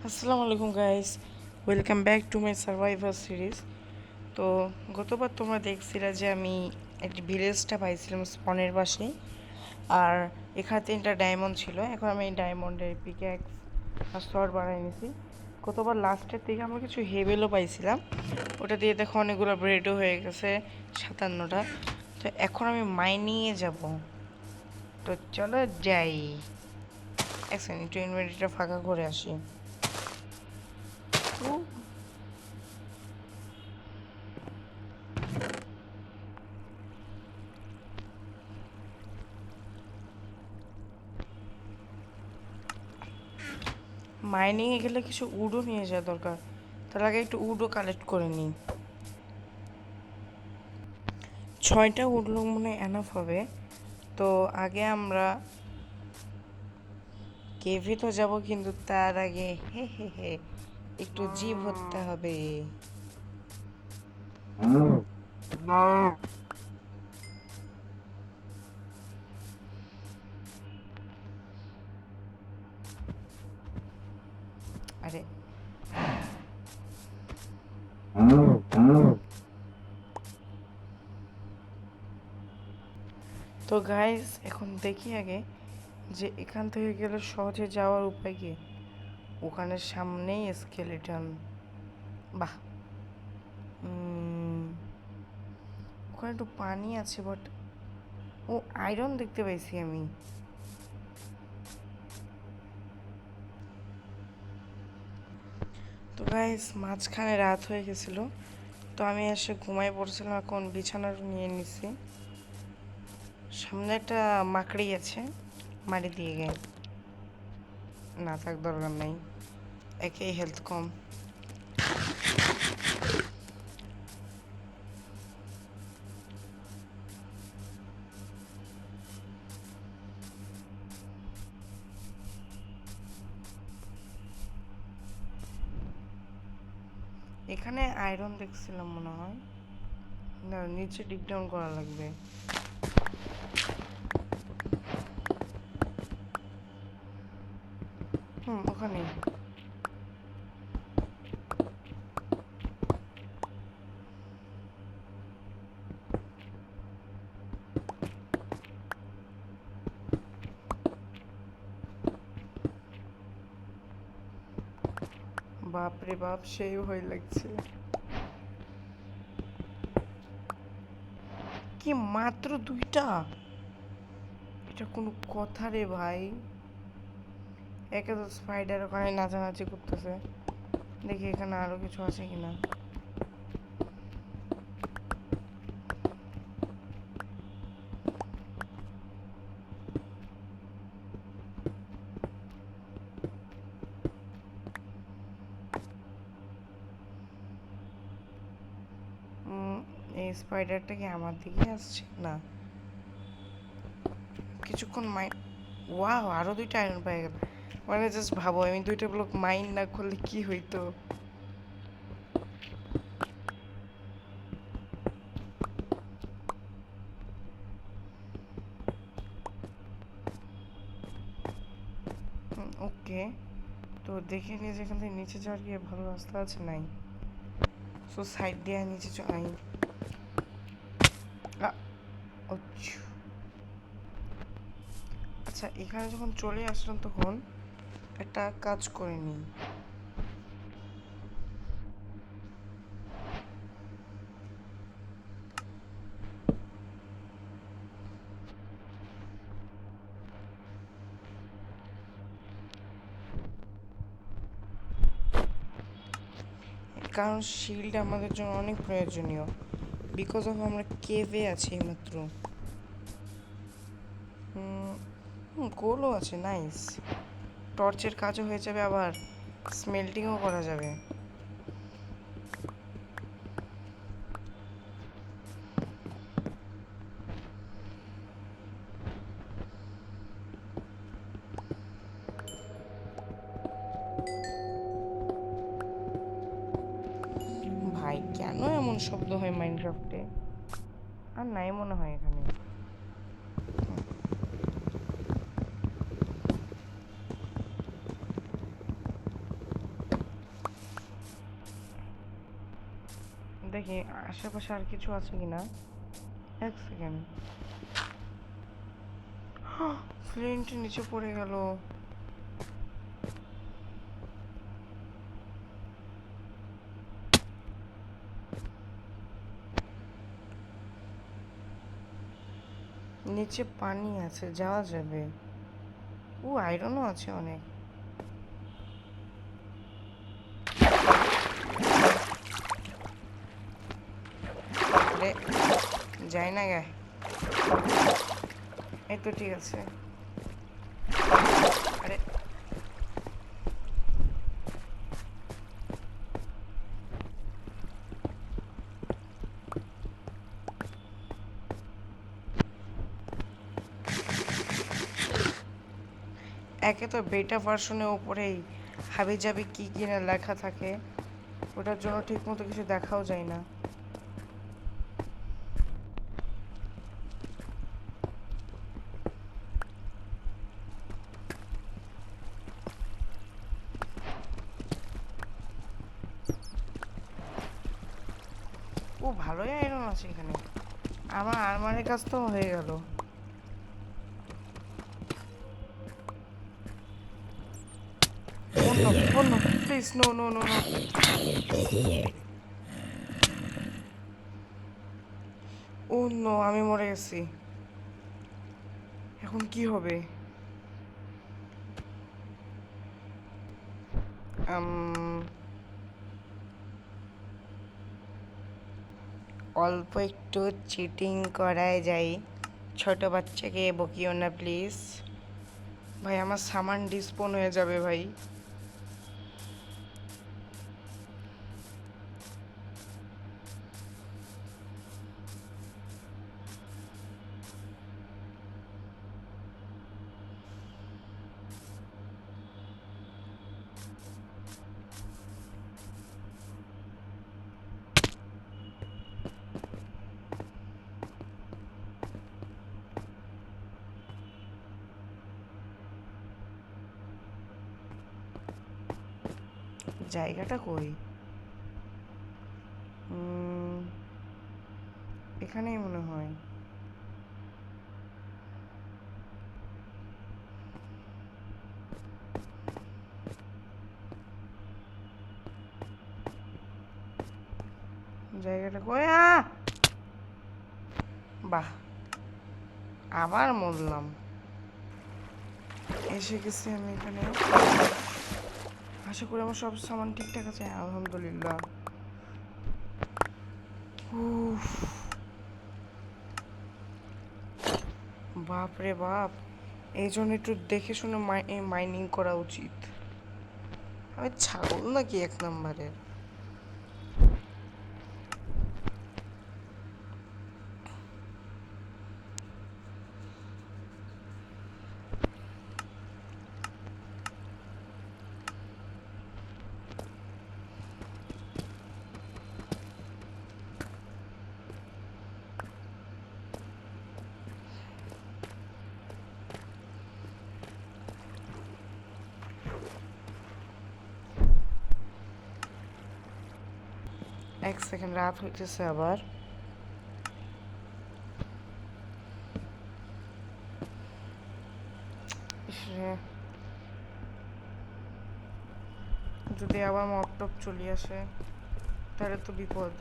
আসসালামু আলাইকুম guys, welcome back to my survivor series. তো গতবার তোমরা দেখছিলে যে আমি একটি ভিলেজটা পাইছিলাম স্পনের পাশে, আর এখানে 3টা ডায়মন্ড ছিল। এখন আমি এই ডায়মন্ডের পিক্যাক্স আর শর্ট বানিয়ে নিয়েছি। গতবার লাস্টের দিকে আমরা কিছু হেভেলও পাইছিলাম, ওটা দিয়ে দেখো অনেকগুলো ব্রেডও হয়ে গেছে, 57টা। তো এখন আমি মাইনিংয়ে যাব, তো চলো যাই। এক সেকেন্ড, একটু ইনভেন্টরিটা ফাঁকা করে আসি। মাইনিংয়ে গেলে কিছু উডও নিয়ে যাওয়া দরকার, তার আগে একটু উডও কালেক্ট করে নিই। 6টা উড মনে হয় এনাফ হবে। তো আগে আমরা কেভে তো যাবো, কিন্তু তার আগে হে হে হে একটু জিভ হতে হবে। আরে তো গাইস, এখন দেখি আগে যে এখান থেকে গেলে সহজে যাওয়ার উপায় কি। ওখানে সামনেই স্কেলেটন। বাহ, ওখানে একটু পানি আছে, বাট ও আয়রন দেখতে পাইছি আমি। তো গাইস, মাঝখানে রাত হয়ে গেছিল, তো আমি এসে ঘুমাই পড়ছিলাম। এখন বিছানা নিয়ে নিছি। সামনে একটা মাকড়ি আছে, মারি দিয়ে গে। না থাক, দরকার নাই, একেই হেলথ কম। এখানে আয়রন দেখছিলাম মনে হয়। না, নিচে ডিপ ডাউন করা লাগবে। ওখানে। বাপরে বাপ, সেই ভয় লাগছে। কি মাত্র 2টা? এটা কোনো কথা রে ভাই? একে তো স্পাইডার ওখানে নাচানাচি করতেছে। দেখি এখানে আরো কিছু আছে কিনা। এই স্পাইডারটা কি আমার দিকে আসছে? না, কিছুক্ষণ ওয়াও, আরো 2টা আয়রন পেয়ে গেল। মানে জাস্ট ভাবো, আমি 2টা ব্লক মাইন না করলে কি হইতো। ওকে, তো দেখে নিয়ে যেখান থেকে নিচে যাওয়ার গিয়ে ভালো রাস্তা আছে নাই। সো সাইড দিয়ে নিচে আই। আচ্ছা, এখানে যখন চলে আসলাম তখন একটা কাজ করে নিই। কারণ শিল্ড আমাদের জন্য অনেক প্রয়োজনীয়, বিকজ অফ আমরা কেভে আছি মাত্র। গোলও আছে, নাইস। টর্চের কাজও হয়ে যাবে, আবার স্মেল্টিংও করা যাবে। ভাই, কেন এমন শব্দ হয় মাইনক্রাফটে? আর নাই মনে হয় এখানে। দেখি আশেপাশে আর কিছু আছে কিনা। এক সেকেন্ড। ফ্লিন্ট নিচে পড়ে গেল। নিচে পানি আছে, যাওয়া যাবে। ও আয়রনও আছে অনেক। আরে যাই না গে। এই তো ঠিক আছে। আরে একে তো বেটা ভার্সনের উপরেই হাবি জাবি কি কিনা লেখা থাকে, ওটার জন্য ঠিক মতো কিছু দেখাও যায় না। ও ভালোই আয়রন আছে এখানে। আমার আলমারির কাজ তো হয়ে গেল। Oh no, oh no, please, no, no, no, no. Oh no, আমি মরে গেছি। এখন কি হবে? অল্প একটু চিটিং করাই যায়। ছোট বাচ্চাকে বকিও না প্লিজ। ভাই আমার সামান ডিসপোন হয়ে যাবে ভাই। জায়গাটা কই? এখানেই মনে হয়। জায়গাটা কই? বাহ, আবার মরলাম। এসে গেছি আমি এখানে। আশা করি আমার সব সামান ঠিকঠাক আছে। আলহামদুলিল্লাহ। উফ, বাপ রে বাপ। এই জন্য একটু দেখে শুনে মাইনিং করা উচিত। আমি ছাগল নাকি এক নম্বরের? এক সেকেন্ড, রাত হইতেছে আবার। যদি আবার মপ টপ চলে আসে তাহলে তো বিপদ।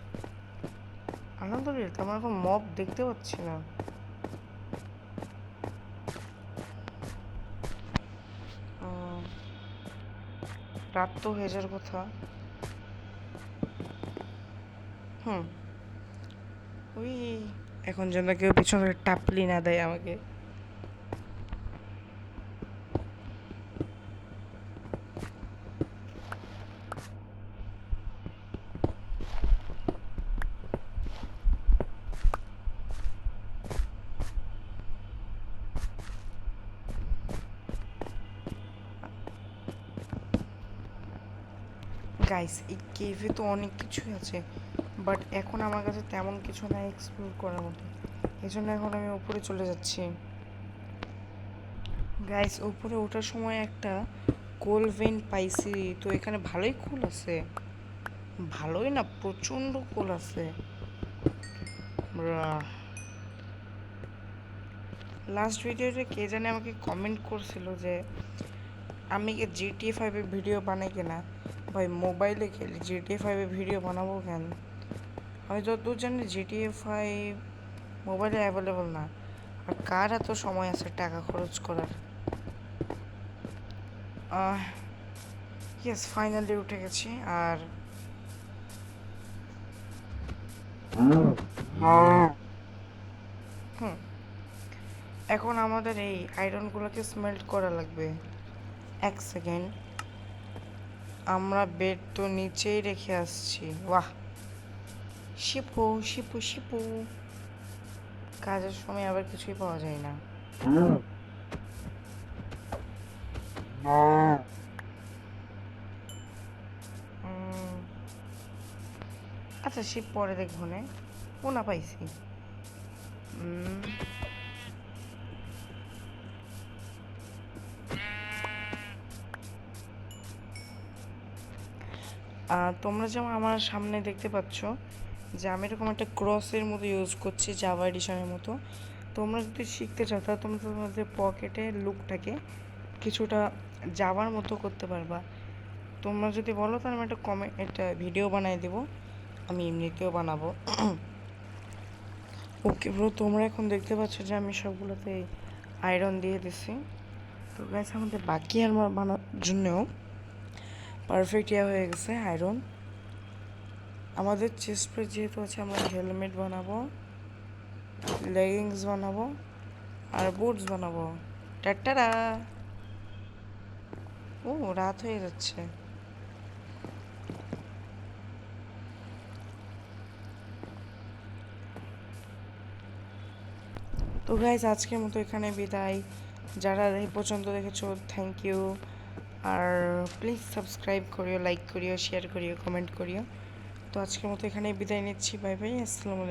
আলহামদুলিল্লাহ আমার এখন মপ দেখতে পাচ্ছি না। রাত তো হয়ে যাওয়ার কথা। ওই এখন যেন কেউ পিছনে টাপলি না দেয় আমাকে। গাইস, এই কেভে তো অনেক কিছুই আছে, বাট এখন আমার কাছে তেমন কিছু নাই এক্সপ্লোর করার মতো। এই জন্য এখন আমি উপরে চলে যাচ্ছি। গাইস, উপরে ওঠার সময় একটা কোল ভেন্ট পাইছি, তো এখানে ভালোই কোল আছে। ভালোই না, প্রচণ্ড কোল আছে। লাস্ট ভিডিওতে কে জানে আমাকে কমেন্ট করছিল যে আমি কি GTA 5 ভিডিও বানাই কিনা। ভাই মোবাইলে খেলি, GTA 5 ভিডিও বানাবো কেন? আমি যতদূর জানি GTA 5 মোবাইলে অ্যাভেলেবল না। আর কার এত সময় আছে টাকা খরচ করার? ইয়েস, ফাইনালি উঠে গেছি। আর এখন আমাদের এই আয়রনগুলোকে স্মেল্ট করা লাগবে। এক সেকেন্ড, আমরা বেড তো নিচেই রেখে আসছি। বাহ, শিপু শিপু শিপু। কাজের সময় আবার কিছুই পাওয়া যায় না। আচ্ছা, শিপ পরে দেখবো না। ও না, পাইছি। তোমরা যেমন আমার সামনে দেখতে পাচ্ছ যে আমি এরকম একটা ক্রসের মতো ইউজ করছি, জাভা এডিশনের মতো। তোমরা যদি শিখতে চাও তাহলে তোমরা তোমাদের পকেটে লুকটাকে কিছুটা জাভার মতো করতে পারবা। তোমরা যদি বলো তাহলে আমি একটা ভিডিও বানিয়ে দেবো, আমি এমনিতেও বানাবো। ওকে ব্রো, তোমরা এখন দেখতে পাচ্ছ যে আমি সবগুলোতে আয়রন দিয়ে দিছি। তো গাইস, আমাদের বাকি আর্মার বানানোর জন্যও পারফেক্ট হয়ে গেছে আয়রন। আমাদের চেস্ট প্লেট যেহেতু আছে, আমরা হেলমেট বানাবো, লেগিংস বানাবো আর বুটস বানাবো। টাটারা। ও, রাত হয়ে যাচ্ছে। তো গাইজ, আজকের মতো এখানে বিদায়। যারা এই পর্যন্ত দেখেছো, থ্যাংক ইউ। আর প্লিজ সাবস্ক্রাইব করিও, লাইক করিও, শেয়ার করিও, কমেন্ট করিও। তো আজকের মতো এখানে বিদায় নিচ্ছি। বাই বাই, আসসালামু আলাইকুম।